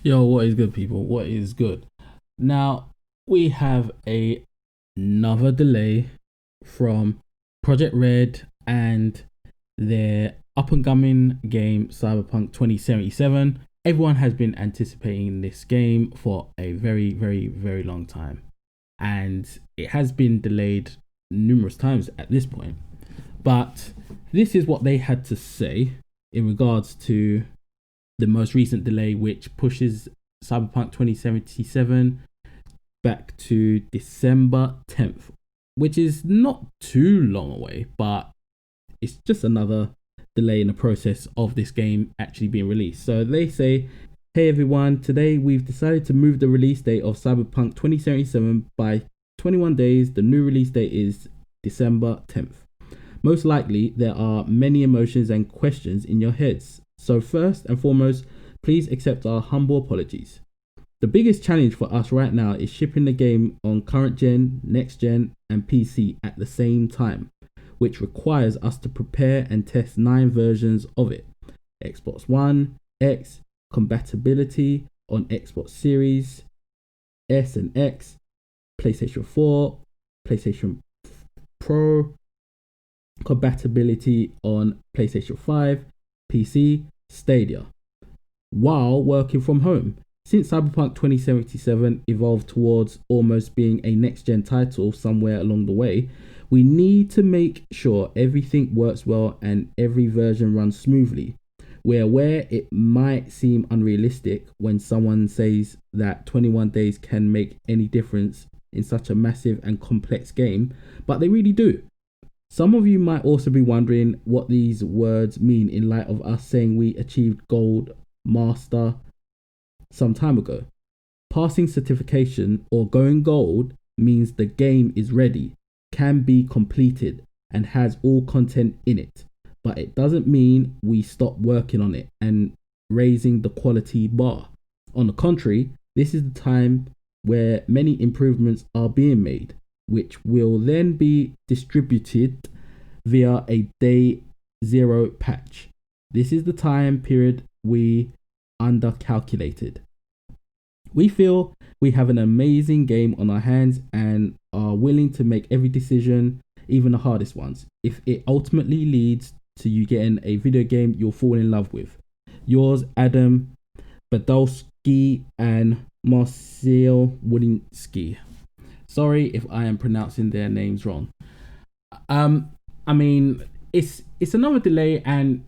Yo, what is good, people? What is good? Now, we have another delay from Project Red and their up and coming game Cyberpunk 2077. Everyone has been anticipating this game for a very, very, very long time, and it has been delayed numerous times at this point. But this is what they had to say in regards to the most recent delay, which pushes Cyberpunk 2077 back to December 10th, which is not too long away, but it's just another delay in the process of this game actually being released. So they say, hey everyone, today we've decided to move the release date of Cyberpunk 2077 by 21 days. The new release date is December 10th. Most likely, there are many emotions and questions in your heads. So first and foremost, please accept our humble apologies. The biggest challenge for us right now is shipping the game on current gen, next gen, and PC at the same time, which requires us to prepare and test 9 versions of it. Xbox One, X, compatibility on Xbox Series, S and X, PlayStation 4, PlayStation Pro, compatibility on PlayStation 5, PC, Stadia, while working from home. Since Cyberpunk 2077 evolved towards almost being a next-gen title somewhere along the way, we need to make sure everything works well and every version runs smoothly. We're aware it might seem unrealistic when someone says that 21 days can make any difference in such a massive and complex game, but they really do. Some of you might also be wondering what these words mean in light of us saying we achieved Gold Master some time ago. Passing certification or going gold means the game is ready, can be completed, and has all content in it. But it doesn't mean we stop working on it and raising the quality bar. On the contrary, this is the time where many improvements are being made, which will then be distributed via a day 0 patch. This is the time period we undercalculated. We feel we have an amazing game on our hands and are willing to make every decision, even the hardest ones, if it ultimately leads to you getting a video game you'll fall in love with. Yours, Adam Badowski and Marcel Wodinsky. Sorry if I am pronouncing their names wrong. I mean, it's another delay, and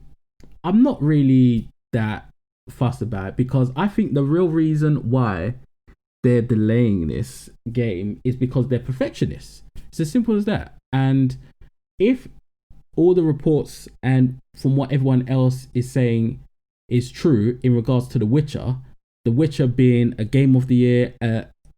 I'm not really that fussed about it because I think the real reason why they're delaying this game is because they're perfectionists. It's as simple as that. And if all the reports and from what everyone else is saying is true in regards to The Witcher being a game of the year,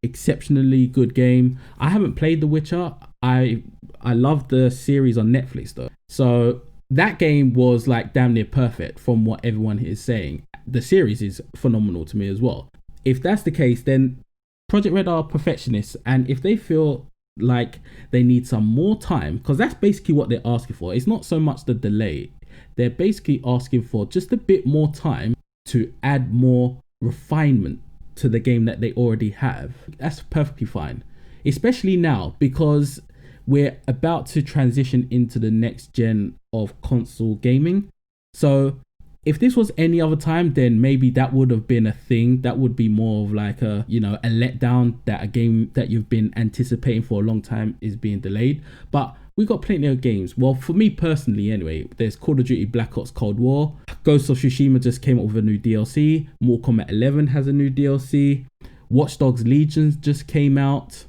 exceptionally good game. I haven't played The Witcher. I love the series on Netflix though. So that game was like damn near perfect from what everyone is saying. The series is phenomenal to me as well. If that's the case, then Project Red are perfectionists, and if they feel like they need some more time, because that's basically what they're asking for. It's not so much the delay. They're basically asking for just a bit more time to add more refinement to the game that they already have. That's perfectly fine, especially now because we're about to transition into the next gen of console gaming. So if this was any other time, then maybe that would have been a thing. That would be more of like a letdown that a game that you've been anticipating for a long time is being delayed. But we got plenty of games. Well, for me personally anyway, there's Call of Duty Black Ops Cold War. Ghost of Tsushima just came up with a new DLC. Mortal Kombat 11 has a new DLC. Watch Dogs Legions just came out.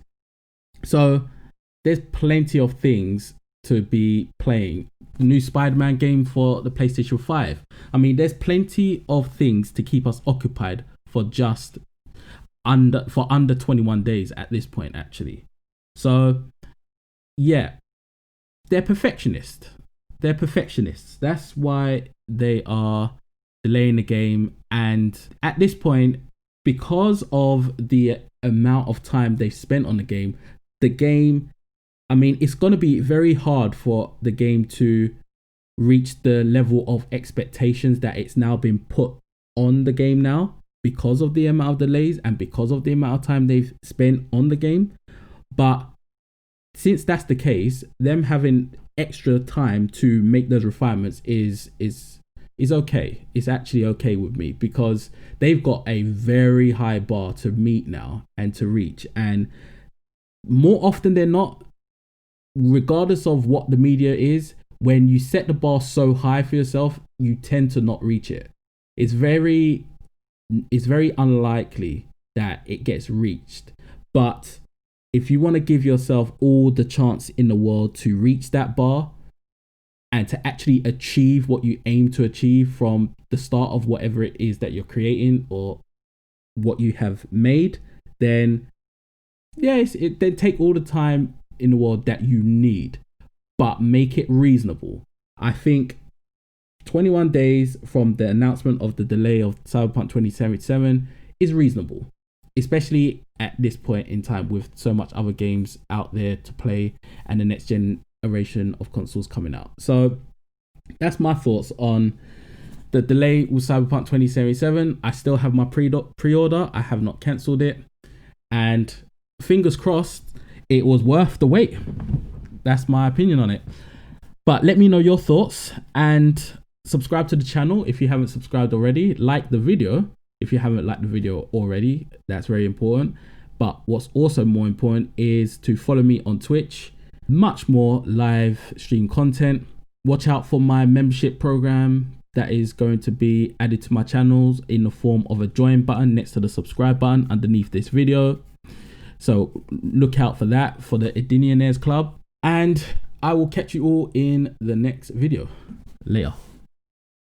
So there's plenty of things to be playing. The new Spider-Man game for the PlayStation 5. I mean, there's plenty of things to keep us occupied for just under 21 days at this point, actually. So yeah, they're perfectionists. That's why they are delaying the game. And at this point, because of the amount of time they've spent on the game, I mean, it's going to be very hard for the game to reach the level of expectations that it's now been put on the game now. because of the amount of delays and because of the amount of time they've spent on the game. But since that's the case, them having extra time to make those refinements is okay. It's actually okay with me, because they've got a very high bar to meet now and to reach. And more often than not, regardless of what the media is, when you set the bar so high for yourself, you tend to not reach it. It's very unlikely that it gets reached. But if you want to give yourself all the chance in the world to reach that bar and to actually achieve what you aim to achieve from the start of whatever it is that you're creating or what you have made, then then take all the time in the world that you need, but make it reasonable. I think 21 days from the announcement of the delay of Cyberpunk 2077 is reasonable, especially at this point in time with so much other games out there to play and the next generation of consoles coming out. So that's my thoughts on the delay with Cyberpunk 2077. I still have my pre-order. I have not cancelled it, and fingers crossed it was worth the wait. That's my opinion on it. But let me know your thoughts, and subscribe to the channel if you haven't subscribed already. Like the video if you haven't liked the video already. That's very important. But what's also more important is to follow me on Twitch. Much more live stream content. Watch out for my membership program that is going to be added to my channels in the form of a join button next to the subscribe button underneath this video. So look out for that, for the Edinionaires Club. And I will catch you all in the next video. Later.